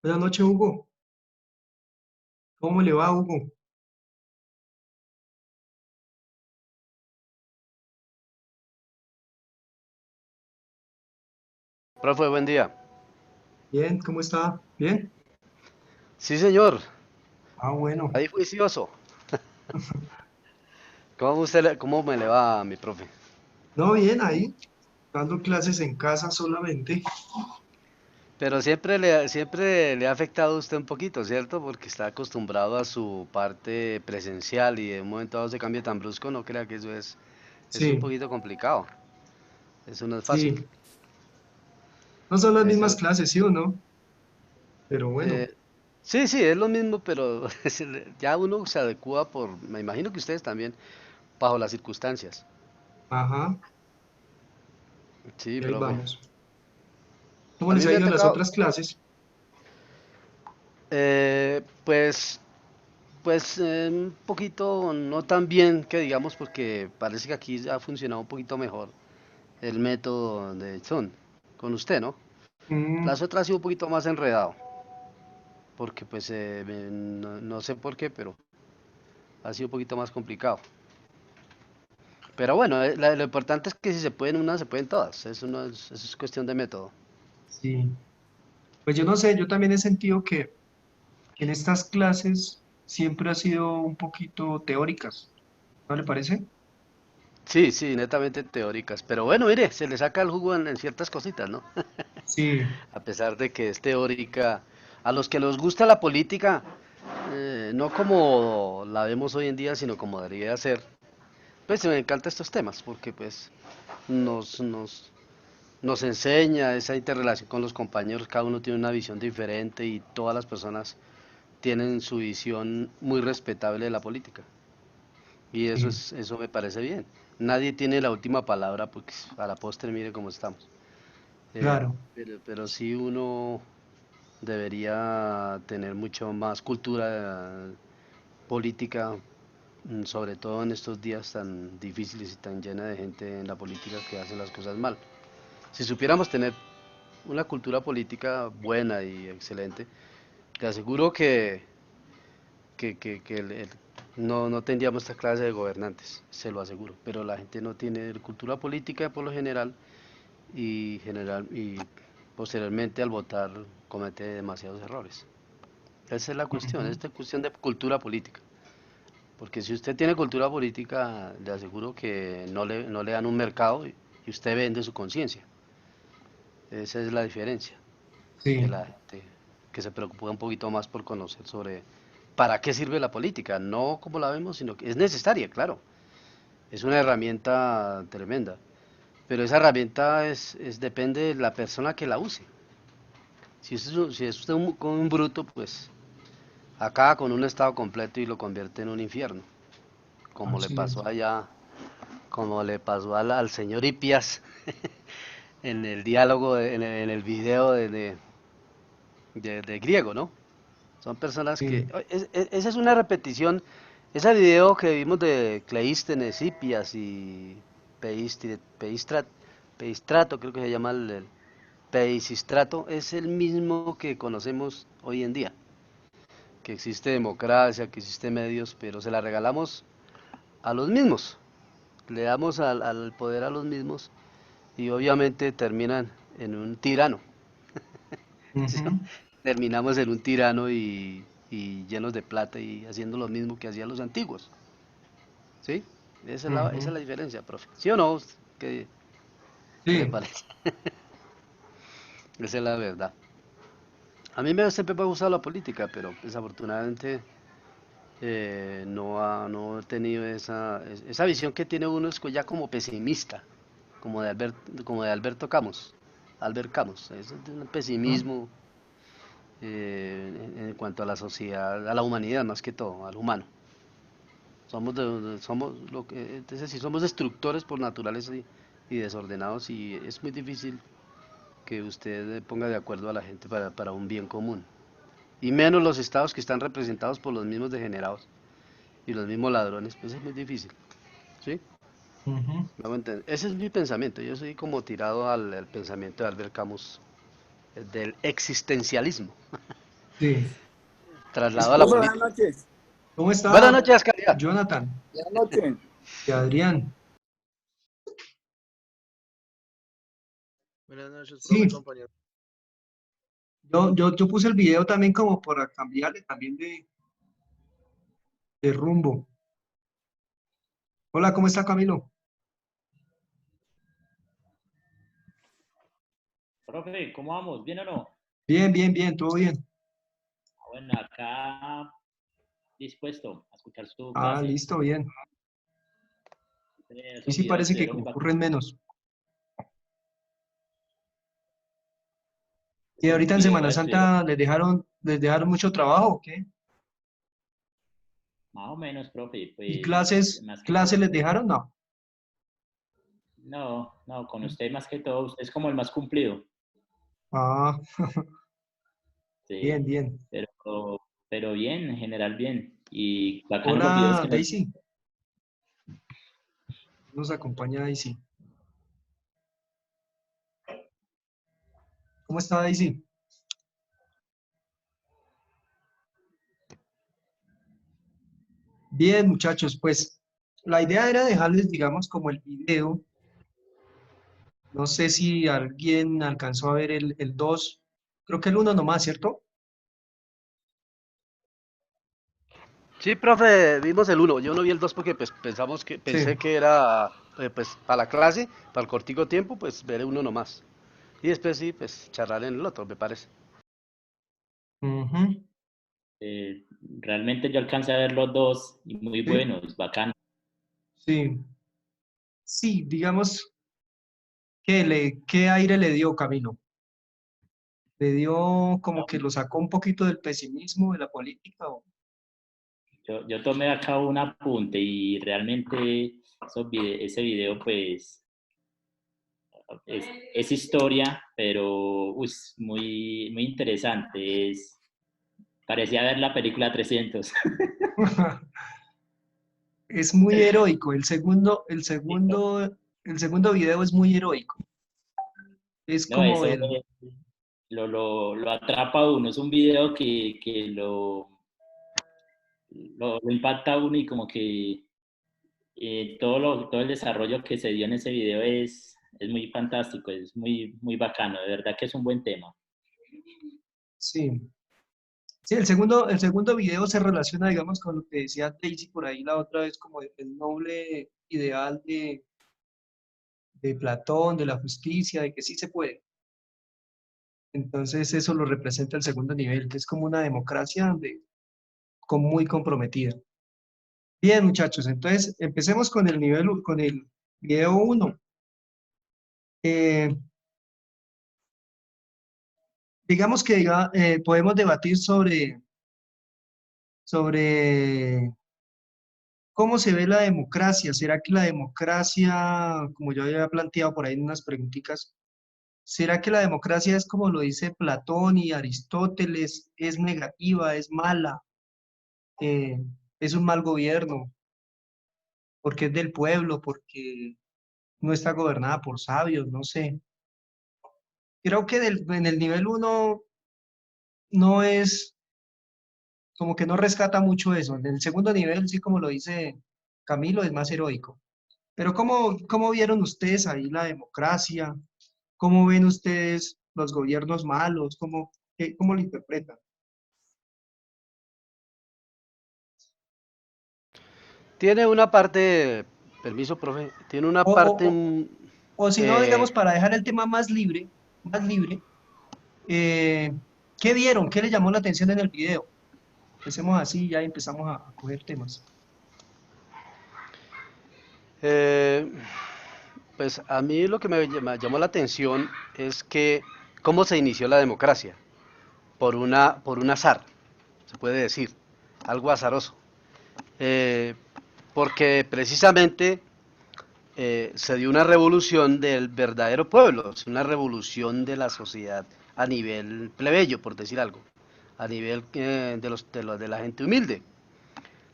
Buenas noches, Hugo. ¿Cómo le va, Hugo? Profe, buen día. Bien, ¿cómo está? ¿Bien? Sí, señor. Ah, bueno. Ahí juicioso. ¿Cómo me le va, mi profe? No, bien, ahí, dando clases en casa solamente. Pero siempre le ha afectado a usted un poquito, ¿cierto? Porque está acostumbrado a su parte presencial y de un momento a otro ese cambio tan brusco, no crea que eso es un Sí, poquito complicado. Eso no es fácil. sí. No son las mismas Eso, clases, ¿sí o no? Pero bueno. eh, sí, sí, es lo mismo, pero ya uno se adecua me imagino que ustedes también, bajo las circunstancias. Ajá, Sí, y ahí profe. vamos. ¿Cómo A les mí ha me ha ido en las tocado, otras clases? pues un poquito no tan bien que digamos porque parece que aquí ha funcionado un poquito mejor el método de Son con usted, ¿no? Mm, Las otras ha sido un poquito más enredado porque pues no sé por qué, pero ha sido un poquito más complicado. Pero bueno, lo importante es que si se pueden unas, se pueden todas. Eso es cuestión de método. sí. Pues yo no sé, yo también he sentido que en estas clases siempre ha sido un poquito teóricas, ¿no le parece? Sí, sí, netamente teóricas. Pero bueno, mire, se le saca el jugo en ciertas cositas, ¿no? Sí. A pesar de que es teórica, a los que les gusta la política, no como la vemos hoy en día, sino como debería ser, pues me encantan estos temas, porque pues nos, nos, nos enseña esa interrelación con los compañeros, cada uno tiene una visión diferente y todas las personas tienen su visión muy respetable de la política. Y Sí, eso me parece bien. Nadie tiene la última palabra, porque a la postre mire cómo estamos. claro. Pero sí uno debería tener mucho más cultura política, sobre todo en estos días tan difíciles y tan llena de gente en la política que hace las cosas mal. Si supiéramos tener una cultura política buena y excelente, te aseguro que no tendríamos esta clase de gobernantes, se lo aseguro. Pero la gente no tiene cultura política por lo general y posteriormente al votar comete demasiados errores. Esa es la cuestión, Ujú. esta es cuestión de cultura política. Porque si usted tiene cultura política, le aseguro que no le dan un mercado y usted vende su conciencia. Esa es la diferencia de Sí, la gente que se preocupa un poquito más por conocer sobre para qué sirve la política, no como la vemos, sino que es necesaria, claro. Es una herramienta tremenda, pero esa herramienta depende de la persona que la use. Si es usted con un bruto, pues acaba con un estado completo y lo convierte en un infierno, como le así pasó es. allá, como le pasó al señor Ipias en el diálogo, en el video de griego, ¿no? Son personas que... Sí. esa es una repetición, ese video que vimos de Cleístenes, Hipias y Peistrato, creo que se llama el Peisistrato, es el mismo que conocemos hoy en día, que existe democracia, que existe medios, pero se la regalamos a los mismos, le damos al poder a los mismos y obviamente terminan en un tirano. ¿Sí? Ujú, Terminamos en un tirano y llenos de plata y haciendo lo mismo que hacían los antiguos. ¿Sí? Esa es ujú. la diferencia, profe. ¿Sí o no? ¿Qué, qué le Sí, parece? Esa es la verdad. Siempre me ha gustado la política, pero desafortunadamente no he tenido esa visión que tiene uno es ya como pesimista, como de Alberto Camus. Albert Camus, es un ujú, pesimismo en cuanto a la sociedad, a la humanidad más que todo, al humano. Somos es decir, somos destructores por naturaleza y desordenados y es muy difícil que usted ponga de acuerdo a la gente para un bien común. Y menos los estados que están representados por los mismos degenerados y los mismos ladrones, pues es muy difícil. ¿Sí? ujú. Me hago entender. Ese es mi pensamiento. Yo soy como tirado al pensamiento de Albert Camus, del existencialismo. Sí. Traslado a la Profe, buenas política. noches. ¿Cómo Buenas está noches, Caridad. Jonathan Buenas noches. y Adrián? Buenas noches, profe, Sí, compañero. yo puse el video también como para cambiarle también de rumbo. Hola, ¿cómo está Camilo? Profe, ¿cómo vamos? ¿Bien o no? Bien, bien, bien, todo bien. Bueno, acá dispuesto a escuchar su Ah, clase. listo, bien. Y Esos sí videos parece que estuvieron muy bacanos. concurren menos. ¿Y Esos ahorita en Semana videos estuvieron Santa les dejaron mucho trabajo o qué? más o menos, profe. ¿Y Pues clases, más que todo. clases les dejaron? No. No, no, con usted más que todo. Usted es como el más cumplido. Ah, bien, Sí. bien. Pero, pero bien, en general bien. Y bacanos los videos Hola, que nos... Daisy. Nos acompaña Daisy. ¿Cómo está Daisy? Bien, muchachos, pues la idea era dejarles, digamos, como el video. No sé si alguien alcanzó a ver el 2. Creo que el uno nomás, ¿cierto? Sí, profe, vimos el uno. Yo no vi el 2 porque pues pensé Sí. que era pues para la clase, para el cortico tiempo, pues veré uno nomás. Y después sí, pues charlar en el otro, me parece. Ujú. realmente yo alcancé a ver los dos y muy Sí, buenos, bacanos. sí. Sí, digamos, ¿qué aire le dio Camilo? ¿Le dio como que lo sacó un poquito del pesimismo de la política? Yo tomé acá un apunte y realmente ese video pues es historia, pero muy, muy interesante. Parecía ver la película 300. Es muy heroico. El segundo video es muy heroico. Es No, como eso el, lo atrapa a uno. Es un video que lo impacta a uno y como que todo el desarrollo que se dio en ese video es muy fantástico, es muy, muy bacano. De verdad que es un buen tema. sí. Sí, el segundo video se relaciona, digamos, con lo que decía Daisy por ahí la otra vez, como el noble ideal de Platón, de la justicia, de que sí se puede. Entonces eso lo representa el segundo nivel, que es como una democracia muy comprometida. Bien, muchachos, entonces empecemos con el video uno. Eh, digamos que podemos debatir sobre cómo se ve la democracia. ¿Será que la democracia, como yo había planteado por ahí en unas preguntitas, será que la democracia es como lo dice Platón y Aristóteles, es negativa, es mala, eh, es un mal gobierno, porque es del pueblo, porque no está gobernada por sabios, no sé. Creo que en el nivel uno no es, como que no rescata mucho eso. En el segundo nivel, sí, como lo dice Camilo, es más heroico. Pero ¿cómo vieron ustedes ahí la democracia? ¿Cómo ven ustedes los gobiernos malos? ¿Cómo lo interpretan? Tiene una parte, permiso, profe, tiene una O, o, parte, o, o si no, digamos, para dejar el tema más libre, eh, ¿qué vieron? ¿Qué les llamó la atención en el video? Empecemos así, ya empezamos a coger temas. eh, pues a mí lo que me llamó la atención es que cómo se inició la democracia, por un azar, se puede decir, algo azaroso. Eh, Porque precisamente se dio una revolución del verdadero pueblo, es una revolución de la sociedad a nivel plebeyo, por decir algo, a nivel de la gente humilde,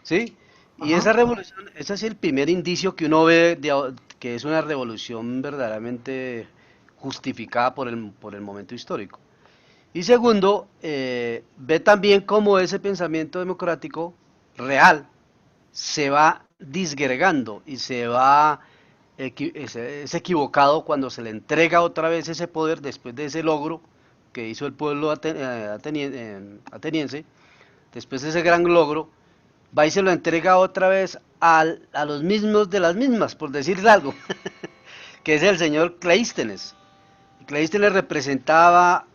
¿sí? Y esa Ajá, revolución, ese es el primer indicio que uno ve que es una revolución verdaderamente justificada por el momento histórico. Y segundo, ve también cómo ese pensamiento democrático real se va disgregando y es equivocado cuando se le entrega otra vez ese poder después de ese logro que hizo el pueblo ateniense, después de ese gran logro, va y se lo entrega otra vez a los mismos de las mismas, por decirle algo, que es el señor Cleístenes. Cleístenes representaba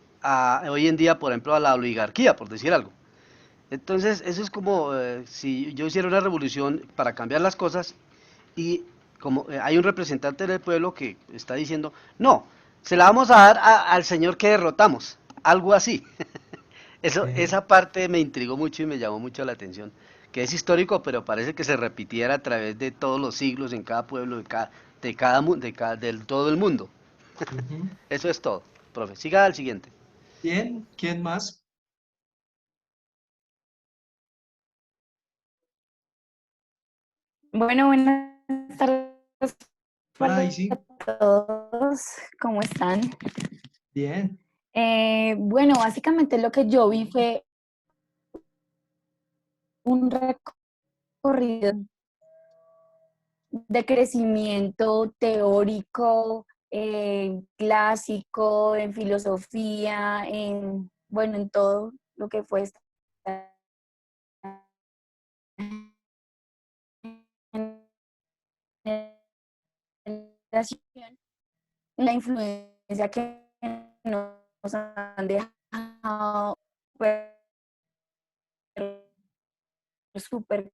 hoy en día, por ejemplo, a la oligarquía, por decir algo. Entonces, eso es como si yo hiciera una revolución para cambiar las cosas y como hay un representante del pueblo que está diciendo, no, se la vamos a dar al señor que derrotamos, algo así. Ok. Esa parte me intrigó mucho y me llamó mucho la atención, que es histórico, pero parece que se repitiera a través de todos los siglos, en cada pueblo, de todo el mundo. Ujú. Eso es todo, profe. Siga al siguiente. Bien, ¿quién más? Bueno, buenas tardes Hola, para Daisy. todos. ¿Cómo están? Bien. Bueno, básicamente lo que yo vi fue un recorrido de crecimiento teórico, clásico, en filosofía, bueno, en todo lo que fue esta generación, la influencia que nos han dejado pues, súper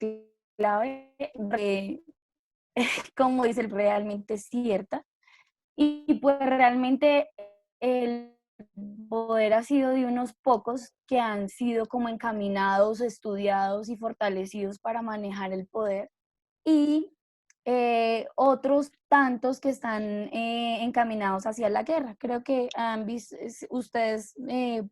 clave, como dice, realmente cierta. Y pues realmente el poder ha sido de unos pocos que han sido como encaminados, estudiados y fortalecidos para manejar el poder. Y otros tantos que están encaminados hacia la guerra. Creo que ustedes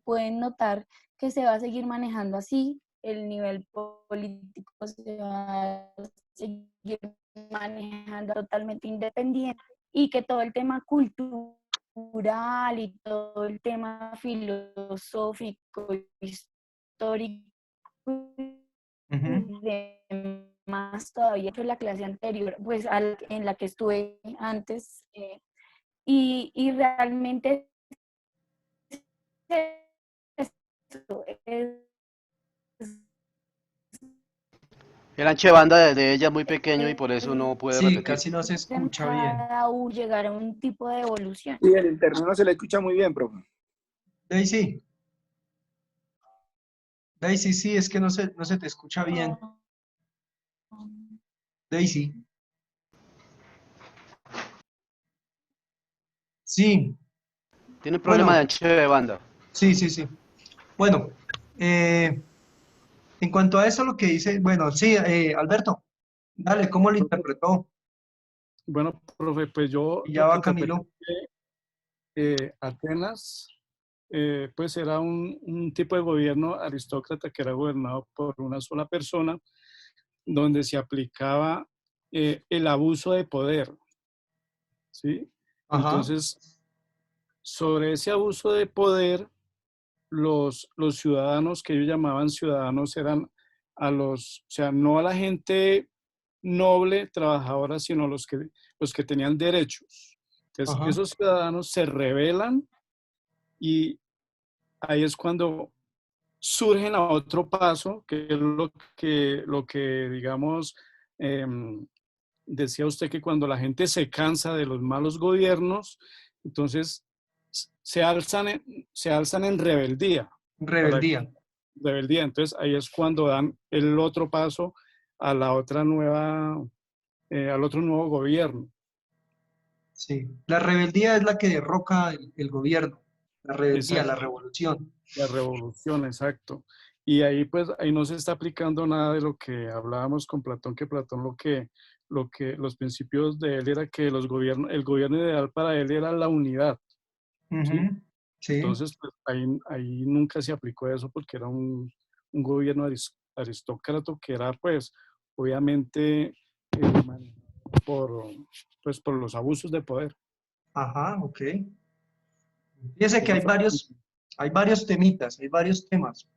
pueden notar que se va a seguir manejando así, el nivel político se va a seguir manejando totalmente independiente y que todo el tema cultural y todo el tema filosófico, histórico Ujú. más todavía que la clase anterior, pues en la que estuve antes, y realmente es El ancho de banda de ella es muy pequeño y por eso no puede Sí, repetir. casi no se en escucha bien. cada uno llegar a un tipo de evolución. Sí, el internet no se le escucha muy bien, profe. Daisy, Daisy, sí, es que no se te escucha bien. Daisy, sí, Tiene un problema de bueno, ancho de banda. sí, sí, sí. Bueno, eh, en cuanto a eso, lo que dice, bueno, sí, Alberto, dale, ¿cómo lo interpretó? Bueno, profe, pues yo Y ya lo que va interpreté Camilo. Atenas, pues era un tipo de gobierno aristócrata que era gobernado por una sola persona, donde se aplicaba el abuso de poder, ¿sí? Ajá, Entonces, sobre ese abuso de poder, los ciudadanos que ellos llamaban ciudadanos eran o sea, no a la gente noble, trabajadora, sino los que tenían derechos. Entonces, ajá, esos ciudadanos se rebelan y ahí es cuando surgen a otro paso, que es lo que digamos, decía usted que cuando la gente se cansa de los malos gobiernos, entonces se alzan en rebeldía, para rebeldía. rebeldía. Entonces ahí es cuando dan el otro paso a la otra nueva, al otro nuevo gobierno. Sí, la rebeldía es la que derroca el gobierno, la rebeldía, la Exacto, revolución. la revolución, exacto. Y ahí pues ahí no se está aplicando nada de lo que hablábamos con Platón, que Platón los principios de él era que el gobierno ideal para él era la unidad, ¿sí? Ujú. Sí, Entonces, pues ahí nunca se aplicó eso porque era un gobierno aristócrata que era, pues, obviamente, manejado por, pues, por los abusos de poder. ajá, ok. Fíjese que Eso hay fue. Hay varios temitas, hay varios temas.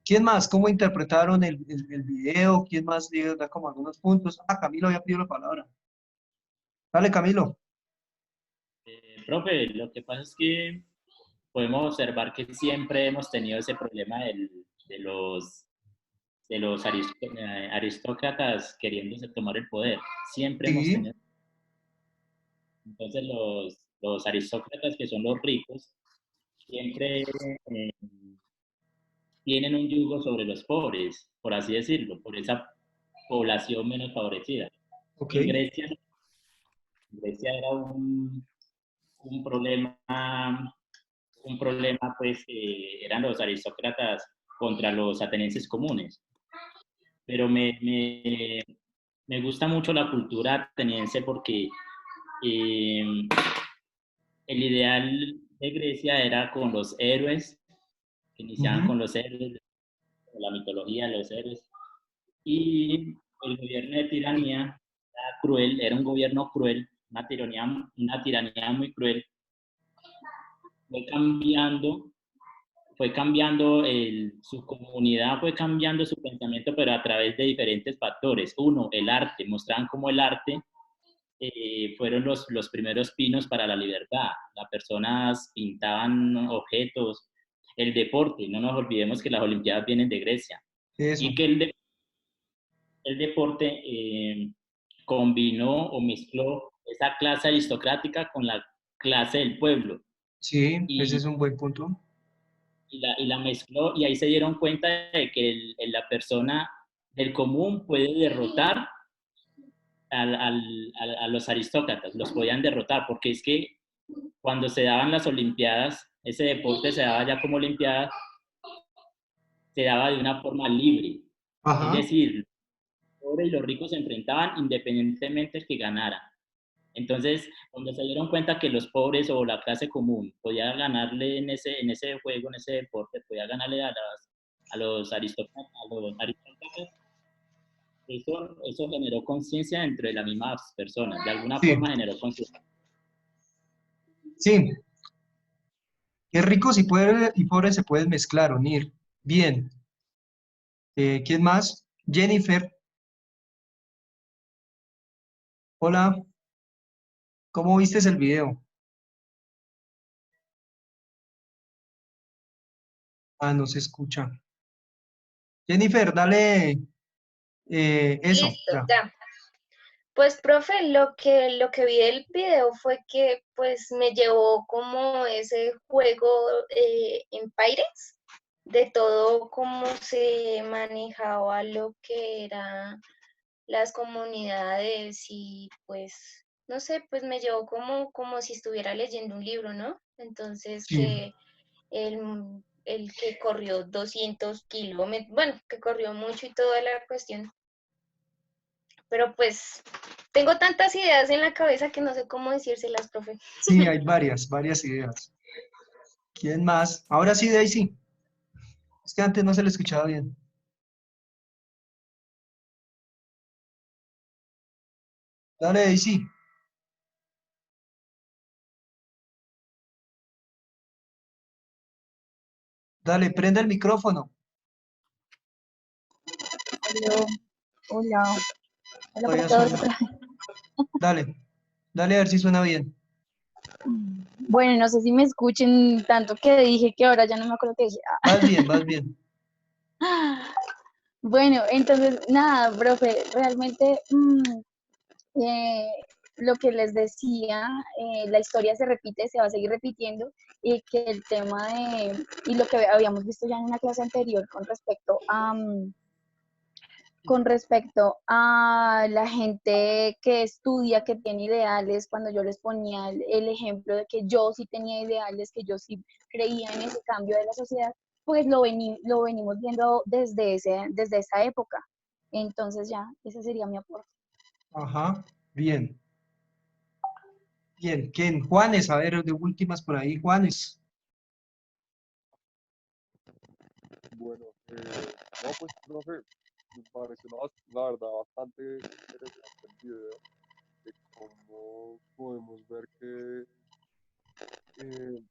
¿Quién más? ¿Cómo interpretaron el video? ¿Quién más da como algunos puntos? Ah, Camilo había pedido la palabra. Dale, Camilo. Profe, lo que pasa es que podemos observar que siempre hemos tenido ese problema de los aristócratas queriéndose tomar el poder. Siempre hemos Sí. tenido. Entonces los aristócratas, que son los ricos, siempre tienen un yugo sobre los pobres, por así decirlo, por esa población menos favorecida. Ok. En Grecia, Grecia era un problema, un problema pues eran los aristócratas contra los atenienses comunes. Pero me gusta mucho la cultura ateniense porque eh, el ideal de Grecia era con los héroes, que iniciaban Ujú. con los héroes, con la mitología de los héroes, y el gobierno de tiranía era cruel, era un gobierno cruel, una tiranía muy cruel, fue cambiando, su comunidad fue cambiando su pensamiento, pero a través de diferentes factores. Uno, el arte, mostraban cómo el arte fueron los primeros pinos para la libertad. Las personas pintaban objetos, el deporte, no nos olvidemos que las Olimpiadas vienen de Grecia, Eso. y que el deporte combinó o mezcló esa clase aristocrática con la clase del pueblo. Sí, ese Y es un buen punto. y la mezcló y ahí se dieron cuenta de que la persona del común puede derrotar a los aristócratas, los podían derrotar, porque es que cuando se daban las Olimpiadas, ese deporte se daba ya como Olimpiadas, se daba de una forma libre. Es Ajá. decir, los pobres y los ricos se enfrentaban independientemente del que ganara. Entonces, cuando se dieron cuenta que los pobres o la clase común podía ganarle en ese juego, en ese deporte, podía ganarle a los aristócratas, eso generó conciencia entre las mismas personas, de alguna Sí, forma generó conciencia. sí. Que ricos y pobres se pueden mezclar, unir. Bien. ¿Quién más? Jennifer. Hola. ¿Cómo viste el video? Ah, no se escucha. Jennifer, dale eso. Listo, Ya. ya. Pues, profe, lo que vi del video fue que pues me llevó como ese juego en Pyrex, de todo cómo se manejaba lo que eran las comunidades y pues, no sé, pues me llevó como si estuviera leyendo un libro, ¿no? Entonces Sí. que el que corrió 200 kilómetros, bueno, que corrió mucho y toda la cuestión, pero pues tengo tantas ideas en la cabeza que no sé cómo decírselas, profe. Sí, hay varias ideas. ¿Quién más? Ahora sí, Daisy. Es que antes no se le escuchaba bien. Dale, Daisy. Dale, prende el micrófono. Aló, hola, hola para Todavía todos suena. otra vez. Dale, dale a ver si suena bien. Bueno, no sé si me escuchen tanto que dije que ahora ya no me acuerdo qué dije. Vas bien, vas bien. Bueno, entonces, nada, profe, realmente eh, lo que les decía, la historia se repite, se va a seguir repitiendo y que el tema de, y lo que habíamos visto ya en una clase anterior con respecto a la gente que estudia, que tiene ideales, cuando yo les ponía el ejemplo de que yo sí tenía ideales, que yo sí creía en ese cambio de la sociedad, pues lo venimos viendo desde esa época. Entonces ya, ese sería mi aporte. Ajá, bien. Bien, ¿quién? Juanes, a ver, de últimas por ahí, Juanes. Bueno, no, pues, profe, me pareció la verdad bastante interesante el video de cómo podemos ver que eh,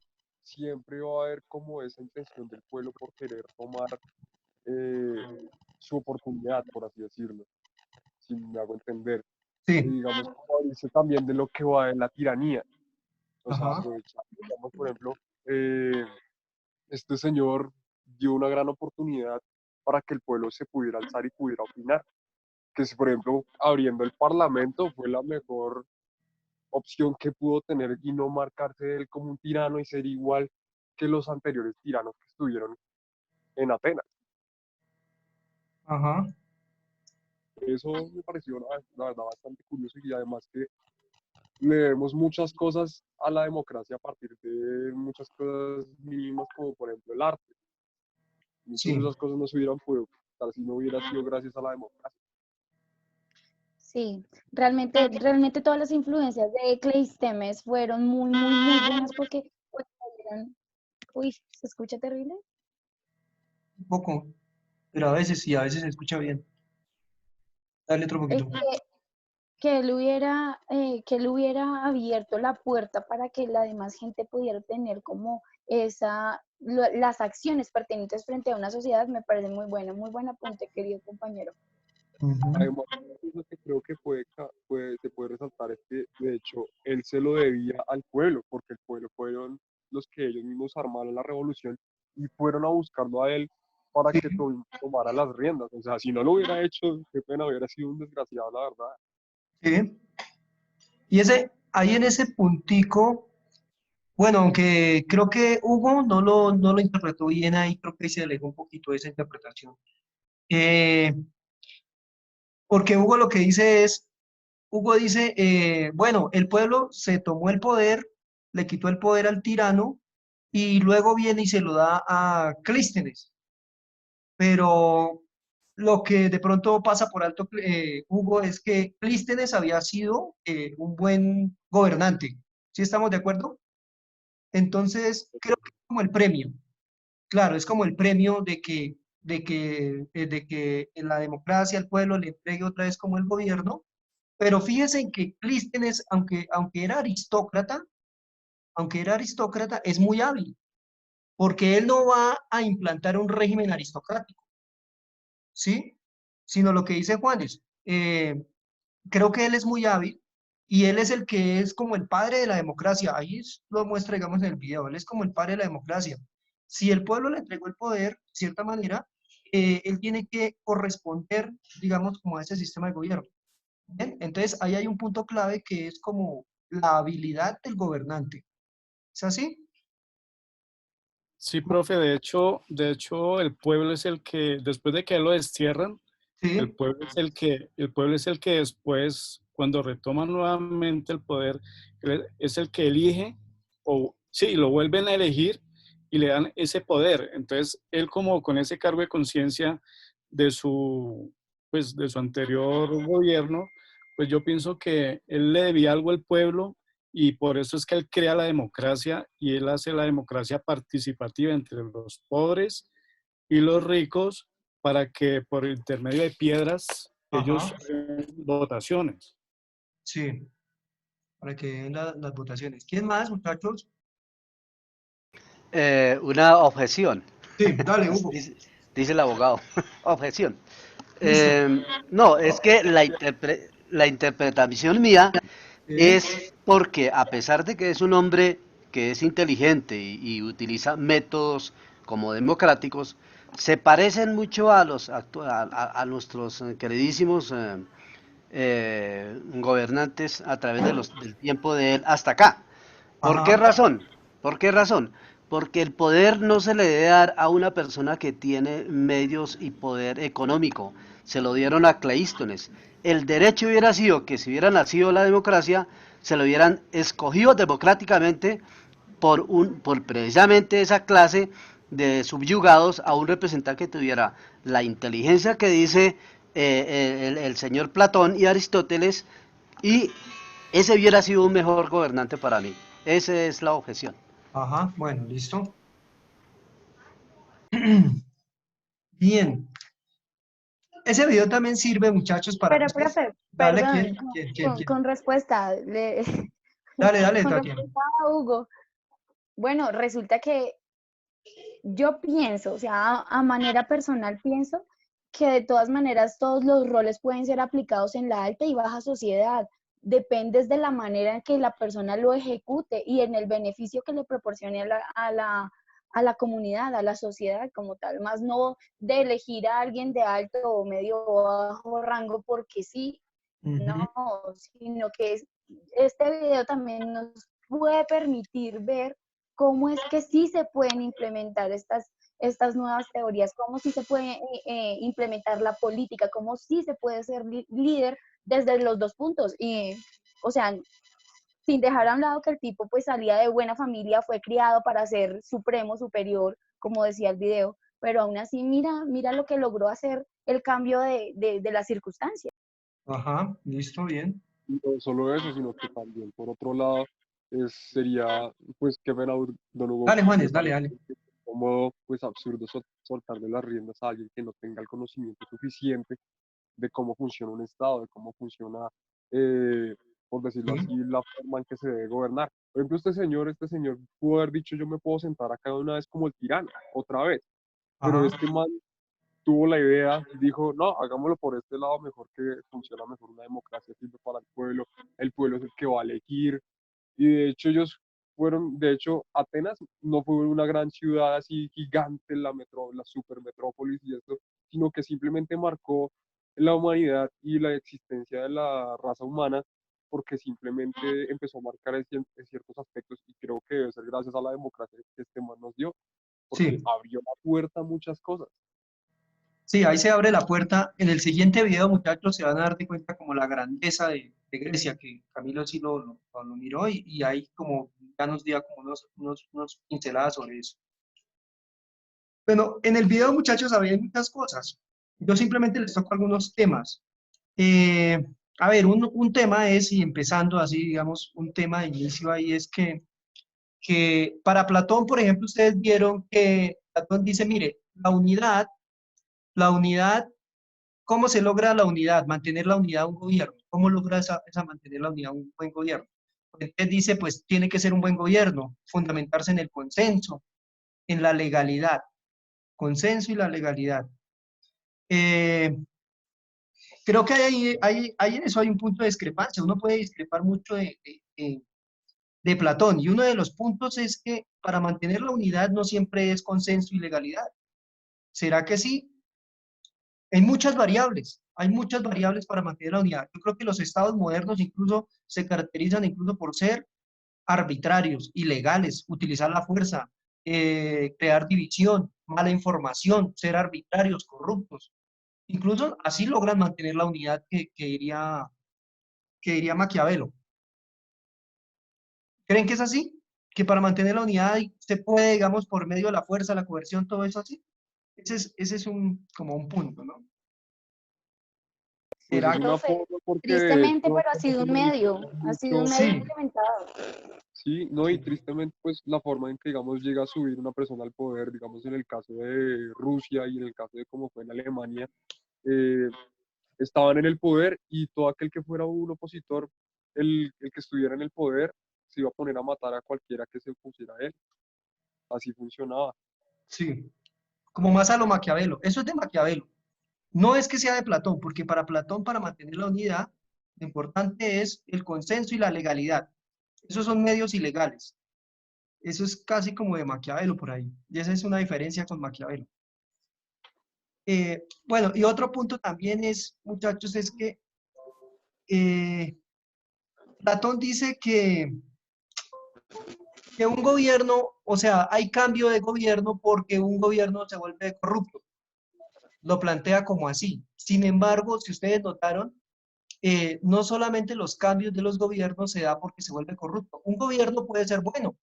siempre va a haber como esa intención del pueblo por querer tomar eh, su oportunidad, por así decirlo, si me hago entender. Y Sí, digamos, como dice también de lo que va en la tiranía, o sea, ajá, aprovechar, digamos, por ejemplo, este señor dio una gran oportunidad para que el pueblo se pudiera alzar y pudiera opinar, que si, por ejemplo, abriendo el parlamento fue la mejor opción que pudo tener y no marcarse de él como un tirano y ser igual que los anteriores tiranos que estuvieron en Atenas. ajá. Eso me pareció, la verdad, bastante curioso y además que le debemos muchas cosas a la democracia a partir de muchas cosas mínimas como por ejemplo el arte. Muchas de Sí, esas cosas no se hubieran podido dar si no hubiera sido gracias a la democracia. Sí, realmente todas las influencias de Cleístenes fueron muy buenas porque pues, eran- uy, ¿se escucha terrible? un poco, pero a veces sí, a veces se escucha bien. Dale otro Eh, poquito. que él hubiera abierto la puerta para que la demás gente pudiera tener como las acciones pertinentes frente a una sociedad me parece muy buen apunte, querido compañero. Ujú. Además, una cosa que creo que se puede resaltar es que, de hecho, él se lo debía al pueblo, porque el pueblo fueron los que ellos mismos armaron la revolución y fueron a buscarlo a él para Sí, que tomara las riendas. O sea, si no lo hubiera hecho, qué pena, hubiera sido un desgraciado, la verdad. sí. Y ese, ahí en ese puntico, bueno, aunque creo que Hugo no lo interpretó bien ahí, creo que ahí se alejó un poquito de esa interpretación. Eh, Porque Hugo lo que dice es, Hugo dice, bueno, el pueblo se tomó el poder, le quitó el poder al tirano y luego viene y se lo da a Clístenes. Pero lo que de pronto pasa por alto, Hugo, es que Clístenes había sido un buen gobernante. ¿Sí estamos de acuerdo? Entonces, creo que es como el premio. Claro, es como el premio de que en la democracia el pueblo le entregue otra vez como el gobierno. Pero fíjense en que Clístenes, aunque era aristócrata, es muy hábil, porque él no va a implantar un régimen aristocrático, ¿sí? Sino lo que dice Juanes. Creo que él es muy hábil y él es el que es como el padre de la democracia. Lo muestra, digamos, en el video. Él es como el padre de la democracia. Si el pueblo le entregó el poder, de cierta manera, él tiene que corresponder, digamos, como a ese sistema de gobierno. ¿Bien? Entonces, ahí hay un punto clave que es como la habilidad del gobernante. ¿Es así? Sí, profe, de hecho, el pueblo es el que, después de que lo destierran, Sí. el pueblo es el que después, cuando retoma nuevamente el poder, es el que elige, o sí, lo vuelven a elegir y le dan ese poder. Entonces, él como con ese cargo de conciencia de su, pues, de su anterior gobierno, pues yo pienso que él le debía algo al pueblo y por eso es que él crea la democracia y él hace la democracia participativa entre los pobres y los ricos para que por intermedio de piedras ellos Ajá. hagan votaciones. Sí, para que den las votaciones. ¿Quién más, muchachos? Una objeción, Sí, dale, Hugo. dice, dice el abogado. Objeción. Listo. No, es que la interpretación mía Sí. es porque a pesar de que es un hombre que es inteligente y utiliza métodos como democráticos, se parecen mucho a a nuestros queridísimos gobernantes a través de del tiempo de él hasta acá. ¿Por qué Ajá. razón? ¿Por qué razón? Porque el poder no se le debe dar a una persona que tiene medios y poder económico. Se lo dieron a Cleístones. El derecho hubiera sido que si hubiera nacido la democracia, se lo hubieran escogido democráticamente por precisamente esa clase de subyugados a un representante que tuviera la inteligencia que dice el señor Platón y Aristóteles, y ese hubiera sido un mejor gobernante para mí. Esa es la objeción. Ajá. Bueno, listo. Bien. Ese video también sirve, muchachos, para que Pero, ustedes... profe, Dale, perdón, ¿quién? ¿Quién? ¿Quién? ¿Quién? con respuesta, Dale, dale, con Tatiana. respuesta a Hugo. Bueno, resulta que yo pienso, o sea, a manera personal pienso que de todas maneras todos los roles pueden ser aplicados en la alta y baja sociedad. Dependes de la manera en que la persona lo ejecute y en el beneficio que le proporcione a la comunidad, a la sociedad como tal, más no de elegir a alguien de alto o medio o bajo rango porque sí, Ujú. no, sino que este video también nos puede permitir ver cómo es que sí se pueden implementar estas nuevas teorías, cómo sí se puede implementar la política, cómo sí se puede ser líder desde los dos puntos. Y, o sea, sin dejar a un lado que el tipo pues salía de buena familia, fue criado para ser supremo, superior, como decía el video, pero aún así mira lo que logró hacer el cambio de las circunstancias. Ajá, listo, bien. Y no solo eso, sino que también, por otro lado, sería, pues, qué pena, don Hugo, Dale, me Juanes, dale, parece dale. como, pues, absurdo soltarle las riendas a alguien que no tenga el conocimiento suficiente de cómo funciona un Estado, de cómo funciona, eh, por decirlo Sí. así, la forma en que se debe gobernar. Por ejemplo, este señor pudo haber dicho, yo me puedo sentar acá de una vez como el tirano, otra vez, pero Ajá, este man tuvo la idea, dijo, no, hagámoslo por este lado, mejor que funciona mejor una democracia, sirve para el pueblo es el que va a elegir, y de hecho ellos fueron, de hecho, Atenas no fue una gran ciudad así gigante, la super metrópolis y esto, sino que simplemente marcó la humanidad y la existencia de la raza humana, porque simplemente empezó a marcar en ciertos aspectos, y creo que debe ser gracias a la democracia que este man nos dio, porque sí. abrió la puerta a muchas cosas. Sí, ahí se abre la puerta. En el siguiente video, muchachos, se van a dar de cuenta como la grandeza de Grecia, que Camilo sí lo miró y ahí como ya nos dio como unos pinceladas sobre eso. Bueno, en el video, muchachos, había muchas cosas. Yo simplemente les toco algunos temas. Eh, a ver, un tema es, y empezando así, digamos, un tema de inicio ahí es que para Platón, por ejemplo, ustedes vieron que Platón dice, mire, la unidad, ¿cómo se logra la unidad? Mantener la unidad de un gobierno. ¿Cómo logra esa mantener la unidad de un buen gobierno? Entonces dice, pues tiene que ser un buen gobierno, fundamentarse en el consenso, en la legalidad, consenso y la legalidad. Eh, Creo que hay en eso hay un punto de discrepancia. Uno puede discrepar mucho de Platón y uno de los puntos es que para mantener la unidad no siempre es consenso y legalidad. ¿Será que sí? Hay muchas variables para mantener la unidad. Yo creo que los estados modernos incluso se caracterizan incluso por ser arbitrarios, ilegales, utilizar la fuerza, crear división, mala información, ser arbitrarios, corruptos. Incluso así logran mantener la unidad que diría Maquiavelo. ¿Creen que es así? Que para mantener la unidad se puede, digamos, por medio de la fuerza, la coerción, todo eso así. Ese es como un punto, ¿no? Pues es ¿Será? una Profe, forma porque de tristemente, hecho, pero como se le ha sido un medio Sí, implementado. sí, no, y tristemente, pues la forma en que, digamos, llega a subir una persona al poder, digamos, en el caso de Rusia y en el caso de cómo fue en Alemania, eh, estaban en el poder y todo aquel que fuera un opositor, el que estuviera en el poder, se iba a poner a matar a cualquiera que se opusiera a él. Así funcionaba. sí. Como más a lo Maquiavelo. Eso es de Maquiavelo. No es que sea de Platón, porque para Platón, para mantener la unidad, lo importante es el consenso y la legalidad. Esos son medios ilegales. Eso es casi como de Maquiavelo por ahí. Y esa es una diferencia con Maquiavelo. Bueno, y otro punto también es, muchachos, es que eh, Platón dice que un gobierno, o sea, hay cambio de gobierno porque un gobierno se vuelve corrupto. Lo plantea como así. Sin embargo, si ustedes notaron, no solamente los cambios de los gobiernos se da porque se vuelve corrupto. Un gobierno puede ser bueno,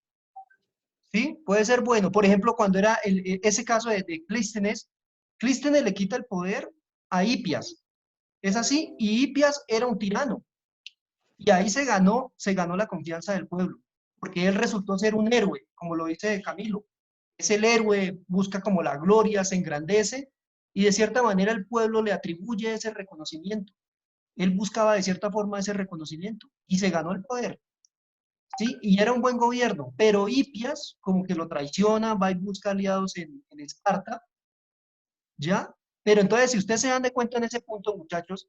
¿sí? Puede ser bueno. Por ejemplo, cuando era ese caso de Clístenes, Clístenes le quita el poder a Hipias. Es así, y Hipias era un tirano. Y ahí se ganó la confianza del pueblo, porque él resultó ser un héroe, como lo dice Camilo. Es el héroe, busca como la gloria, se engrandece, y de cierta manera el pueblo le atribuye ese reconocimiento. Él buscaba de cierta forma ese reconocimiento y se ganó el poder. ¿sí? Y era un buen gobierno, pero Hipias como que lo traiciona, va y busca aliados en Esparta, ¿ya? Pero entonces, si ustedes se dan de cuenta en ese punto, muchachos,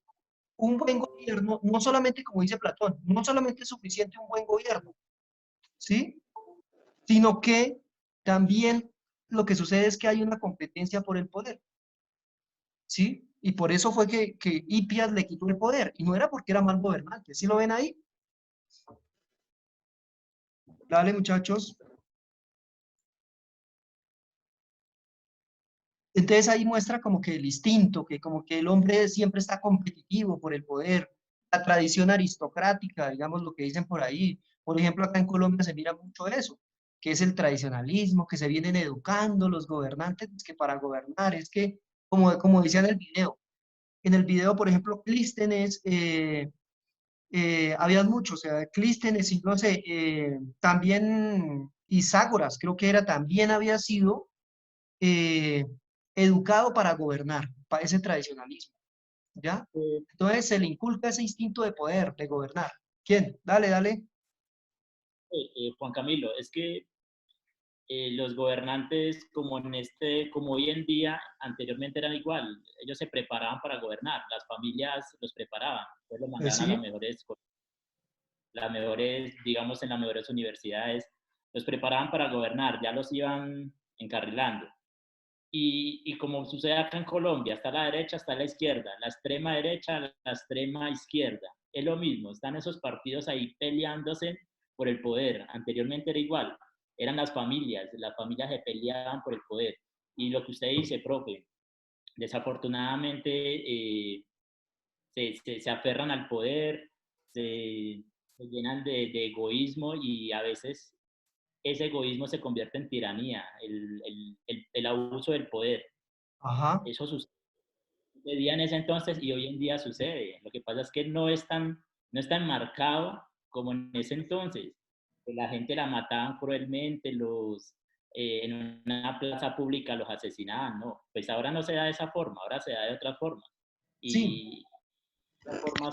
un buen gobierno, no solamente, como dice Platón, no solamente es suficiente un buen gobierno, ¿sí? Sino que también lo que sucede es que hay una competencia por el poder, ¿sí? Y por eso fue que Hipias le quitó el poder, y no era porque era mal gobernante, ¿sí lo ven ahí? Dale, muchachos. Entonces ahí muestra como que el instinto, que como que el hombre siempre está competitivo por el poder, la tradición aristocrática, digamos lo que dicen por ahí. Por ejemplo, acá en Colombia se mira mucho eso, que es el tradicionalismo, que se vienen educando los gobernantes, es que para gobernar, es que, como decía en el video, por ejemplo, Clístenes, había muchos, o sea, Clístenes y no sé, también Iságoras, creo que era, también había sido eh, educado para gobernar, para ese tradicionalismo, ¿ya? Entonces se le inculca ese instinto de poder, de gobernar. ¿Quién? Dale, dale. Juan Camilo, es que los gobernantes como hoy en día, anteriormente eran igual, ellos se preparaban para gobernar, las familias los preparaban, pues los mandaban a Sí, las mejores, digamos, en las mejores universidades, los preparaban para gobernar, ya los iban encarrilando. Y como sucede acá en Colombia, está la derecha, está la izquierda, la extrema derecha, la extrema izquierda. Es lo mismo, están esos partidos ahí peleándose por el poder. Anteriormente era igual, eran las familias se peleaban por el poder. Y lo que usted dice, profe, desafortunadamente se aferran al poder, se llenan de egoísmo y a veces ese egoísmo se convierte en tiranía, el abuso del poder. ajá, Eso sucedía en ese entonces y hoy en día sucede. Lo que pasa es que no es tan marcado como en ese entonces. Que la gente la mataban cruelmente, en una plaza pública los asesinaban, no. Pues ahora no se da de esa forma, ahora se da de otra forma. sí, Y esa forma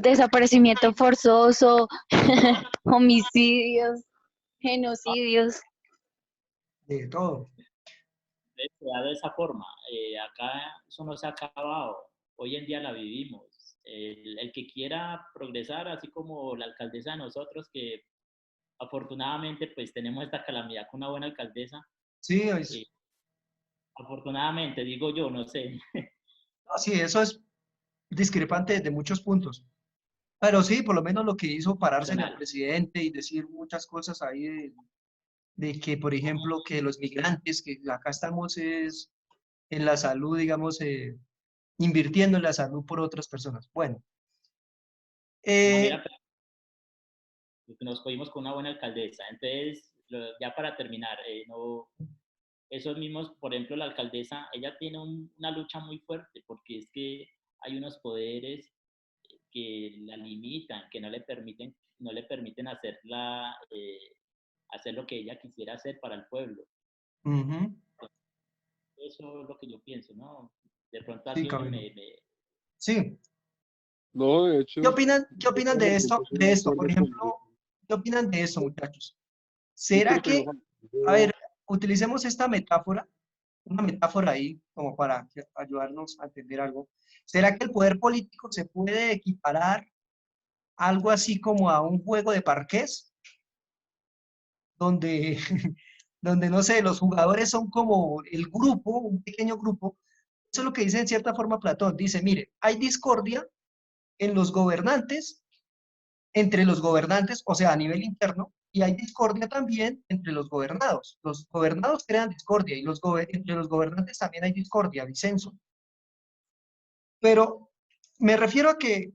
Desaparecimiento forzoso, homicidios, genocidios. de todo. se da de esa forma. Acá eso no se ha acabado. Hoy en día la vivimos. El que quiera progresar, así como la alcaldesa de nosotros, que afortunadamente pues tenemos esta calamidad con una buena alcaldesa. Sí, eh, Afortunadamente, digo yo, no sé. no, sí, eso es discrepante desde muchos puntos. Pero sí, por lo menos lo que hizo parársele al Personal. presidente y decir muchas cosas ahí de que, por ejemplo, que los migrantes, que acá estamos es en la salud, digamos, invirtiendo en la salud por otras personas. Bueno, De eh, manera que nos cogimos con una buena alcaldesa. Entonces, ya para terminar, no, esos mismos, por ejemplo, la alcaldesa, ella tiene una lucha muy fuerte porque es que hay unos poderes que la limitan, que no le permiten hacer lo que ella quisiera hacer para el pueblo. ujú, Eso es lo que yo pienso, ¿no? De pronto sí, así Camilo. me Sí, No, de hecho, qué opinan en de el esto? punto estoy De de esto, por acuerdo con ejemplo, ¿qué opinan de esto, muchachos? ¿Será disculpe, que, Johan, a ver, yo utilicemos esta metáfora, una metáfora ahí, como para ayudarnos a entender algo? ¿Será que el poder político se puede equiparar algo así como a un juego de parqués, donde, donde, no sé, los jugadores son como el grupo, un pequeño grupo? Eso es lo que dice en cierta forma Platón. Dice, mire, hay discordia en los gobernantes, entre los gobernantes, o sea, a nivel interno, y hay discordia también entre los gobernados. Los gobernados crean discordia y entre los gobernantes también hay discordia, disenso. Pero me refiero a que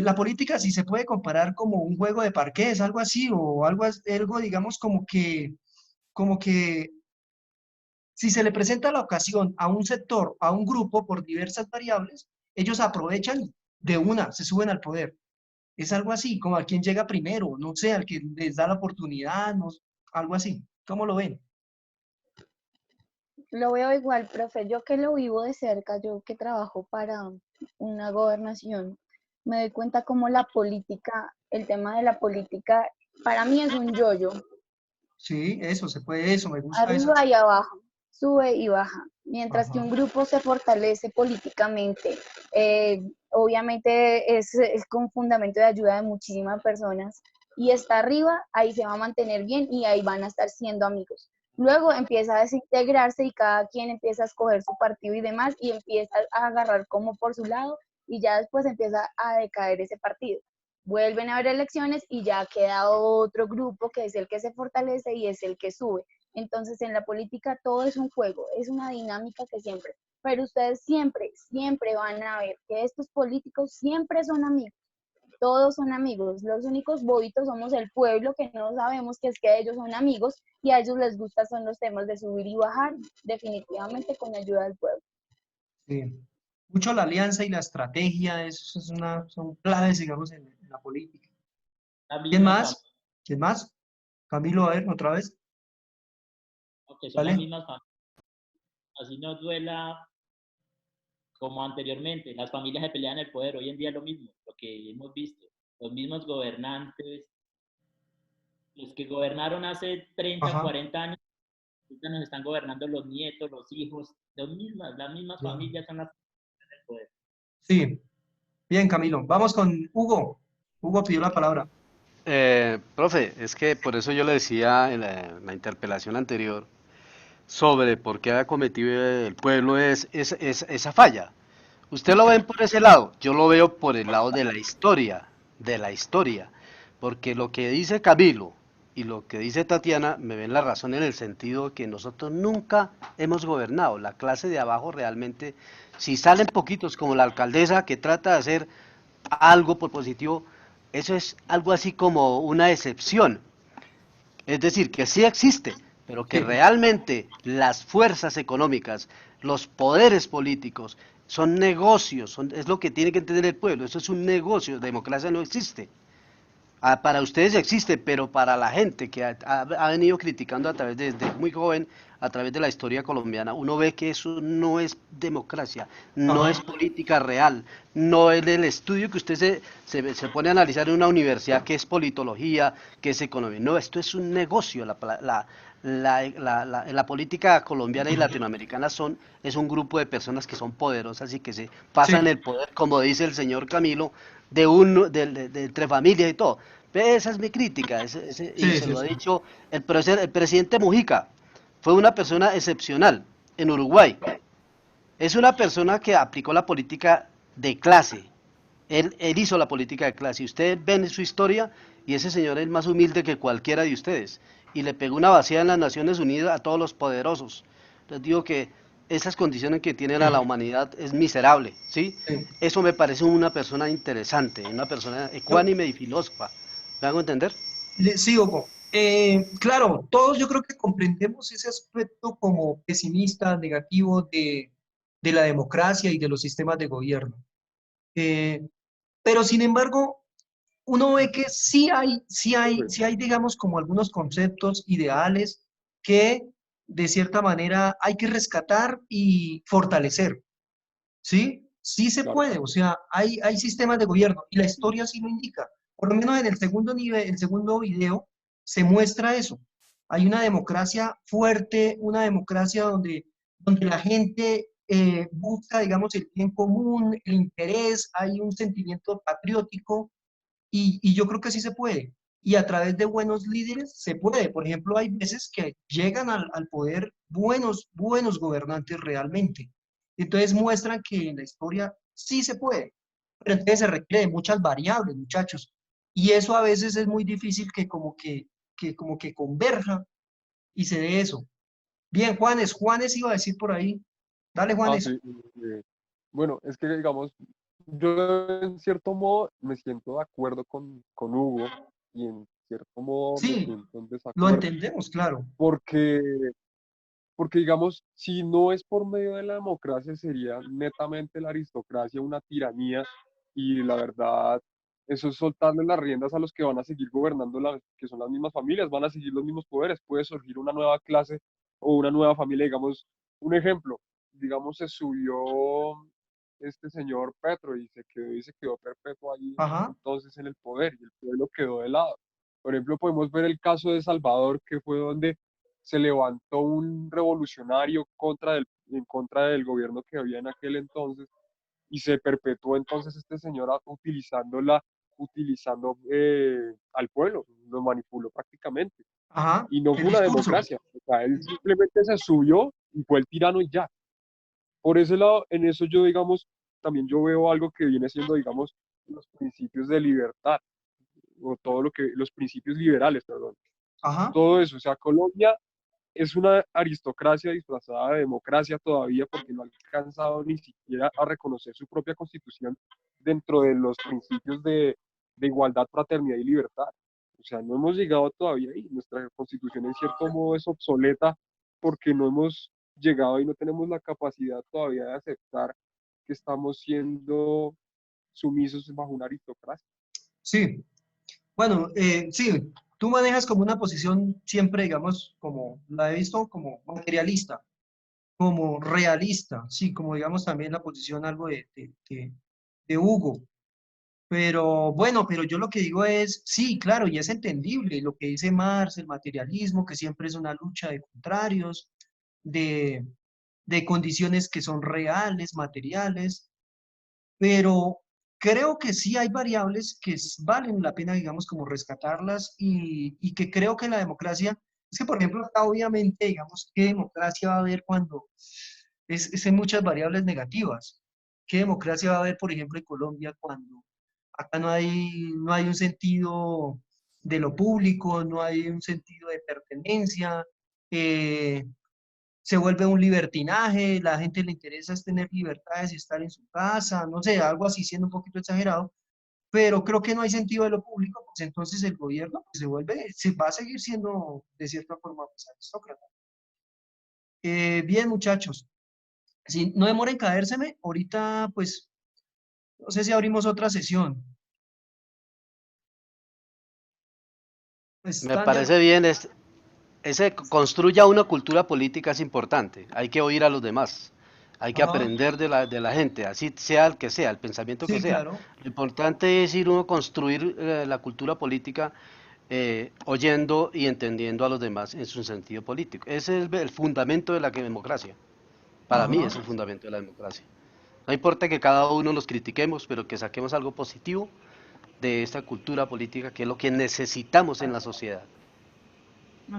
la política sí se puede comparar como un juego de parqués, algo así, o algo digamos, como que si se le presenta la ocasión a un sector, a un grupo, por diversas variables, ellos aprovechan de una, se suben al poder. Es algo así, como a quien llega primero, no sé, al que les da la oportunidad, no, algo así. ¿Cómo lo ven? Lo veo igual, profe. Yo que lo vivo de cerca, yo que trabajo para una gobernación, me doy cuenta como la política, el tema de la política, para mí es un yoyo, Sí, eso se puede, eso, me gusta esa. arriba y abajo, sube y baja. Mientras que Ajá, un grupo se fortalece políticamente, obviamente es con fundamento de ayuda de muchísimas personas y está arriba, ahí se va a mantener bien y ahí van a estar siendo amigos. Luego empieza a desintegrarse y cada quien empieza a escoger su partido y demás y empieza a agarrar como por su lado y ya después empieza a decaer ese partido. Vuelven a haber elecciones y ya queda otro grupo que es el que se fortalece y es el que sube. Entonces, en la política todo es un juego, es una dinámica que siempre, pero ustedes siempre, siempre van a ver que estos políticos siempre son amigos, todos son amigos, los únicos bobitos somos el pueblo que no sabemos que es que ellos son amigos y a ellos les gustan son los temas de subir y bajar, definitivamente con ayuda del pueblo. sí. Mucho la alianza y la estrategia, eso es son claves, digamos, en la política. La ¿Quién misma familia, más? ¿Quién más? Camilo, a ver, otra vez, que son las ¿vale? mismas familias, así no duela como anteriormente, las familias se pelean el poder, hoy en día es lo mismo, lo que hemos visto, los mismos gobernantes, los que gobernaron hace 30, Ajá, 40 años, ahorita nos están gobernando los nietos, los hijos, las mismas ya. familias son las que tienen el poder. Sí, bien, Camilo. Vamos con Hugo. Hugo pidió la palabra. Profe, es que por eso yo le decía en la interpelación anterior sobre por qué ha cometido el pueblo esa falla. Usted lo ven por ese lado, yo lo veo por el lado de la historia, porque lo que dice Camilo y lo que dice Tatiana me ven la razón en el sentido que nosotros nunca hemos gobernado, la clase de abajo realmente, si salen poquitos como la alcaldesa que trata de hacer algo por positivo, eso es algo así como una excepción, es decir, que sí existe, pero que Sí, realmente las fuerzas económicas, los poderes políticos, son negocios, es lo que tiene que entender el pueblo, eso es un negocio, democracia no existe. Ah, para ustedes existe, pero para la gente que ha venido criticando a través desde muy joven, a través de la historia colombiana, uno ve que eso no es democracia, no es ajá, política real, no es el estudio que usted se pone a analizar en una universidad que es politología, que es economía. No, esto es un negocio. La política colombiana y latinoamericana es un grupo de personas que son poderosas y que se pasan sí, el poder, como dice el señor Camilo, entre familias y todo. Esa es mi crítica, y sí, se sí, lo ha sí. dicho el presidente Mujica, fue una persona excepcional en Uruguay. Es una persona que aplicó la política de clase. Él hizo la política de clase. Y ustedes ven su historia y ese señor es más humilde que cualquiera de ustedes. Y le pegó una vacía en las Naciones Unidas a todos los poderosos. Les digo que esas condiciones que tiene la Sí, humanidad es miserable, ¿sí? sí. Eso me parece una persona interesante, una persona Yo, ecuánime y filósofa. ¿Me hago entender? sí, Hugo. Claro, todos yo creo que comprendemos ese aspecto como pesimista, negativo de la democracia y de los sistemas de gobierno. Eh, pero sin embargo, uno ve que Profe, sí hay, digamos, como algunos conceptos ideales que de cierta manera hay que rescatar y fortalecer, ¿sí? Sí se claro. puede, o sea, hay sistemas de gobierno y la historia sí lo indica. Por lo menos en el segundo nivel, el segundo video, se muestra eso. Hay una democracia fuerte, una democracia donde la gente busca, digamos, el bien común, el interés, hay un sentimiento patriótico y yo creo que sí se puede. Y a través de buenos líderes se puede. Por ejemplo, hay veces que llegan al poder buenos gobernantes realmente. Entonces muestran que en la historia sí se puede. Pero entonces se requiere de muchas variables, muchachos. Y eso a veces es muy difícil que como que converja y se dé eso. Bien, Juanes iba a decir por ahí. Dale, Ah, Juanes. sí. Bueno, es que digamos, yo en cierto modo me siento de acuerdo con Hugo y en cierto modo me Sí, siento en lo desacuerdo, entendemos, claro. porque, porque digamos, si no es por medio de la democracia, sería netamente la aristocracia una tiranía y la verdad, eso es soltarle las riendas a los que van a seguir gobernando, que son las mismas familias, van a seguir los mismos poderes, puede surgir una nueva clase o una nueva familia, digamos, un ejemplo, digamos, se subió este señor Petro y se quedó perpetuo ahí Ajá, entonces en el poder y el pueblo quedó de lado. Por ejemplo, podemos ver el caso de Salvador, que fue donde se levantó un revolucionario en contra del gobierno que había en aquel entonces y se perpetuó entonces este señor utilizando al pueblo, lo manipuló prácticamente. ajá, Y no el fue una discurso. democracia, o sea, él simplemente se subió y fue el tirano y ya. Por ese lado, en eso yo, digamos, también yo veo algo que viene siendo, digamos, los principios de libertad, o todo lo que, los principios liberales, perdón. Ajá, Todo eso, o sea, Colombia es una aristocracia disfrazada de democracia todavía porque no ha alcanzado ni siquiera a reconocer su propia constitución dentro de los principios de igualdad, fraternidad y libertad. O sea, no hemos llegado todavía ahí. Nuestra constitución en cierto modo es obsoleta porque no hemos llegado y no tenemos la capacidad todavía de aceptar que estamos siendo sumisos bajo una aristocracia. sí. Bueno, sí, tú manejas como una posición siempre, digamos, como la he visto como materialista, como realista, sí, como digamos también la posición algo de Hugo. Pero bueno, pero yo lo que digo es, sí, claro, y es entendible lo que dice Marx, el materialismo, que siempre es una lucha de contrarios, de, de condiciones que son reales, materiales, pero creo que sí hay variables que valen la pena, digamos, como rescatarlas y que creo que la democracia, es que por ejemplo, acá obviamente, digamos, ¿qué democracia va a haber cuando es en muchas variables negativas? ¿Qué democracia va a haber, por ejemplo, en Colombia cuando acá no hay un sentido de lo público, no hay un sentido de pertenencia? eh, Se vuelve un libertinaje, la gente le interesa es tener libertades y estar en su casa, no sé, algo así siendo un poquito exagerado, pero creo que no hay sentido de lo público, pues entonces el gobierno pues, se va a seguir siendo de cierta forma pues, aristócrata. Bien, muchachos, si no demora en caérseme, ahorita pues no sé si abrimos otra sesión. Me Están de parece acuerdo. bien, ese construya una cultura política es importante. Hay que oír a los demás. Hay que Ajá, aprender de la gente, así sea el que sea, el pensamiento que sí, sea. claro. Lo importante es ir uno a construir la cultura política oyendo y entendiendo a los demás en su sentido político. Ese es el fundamento de la democracia. Para mí Ajá. es el fundamento de la democracia. No importa que cada uno los critiquemos, pero que saquemos algo positivo de esta cultura política que es lo que necesitamos en la sociedad.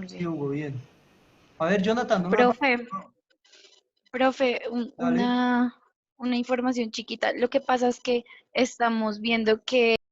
Sí, Ok. Hugo, bien. A ver, Jonathan, no me apagues. Profe, profe, Dale. una información chiquita. Lo que pasa es que estamos viendo que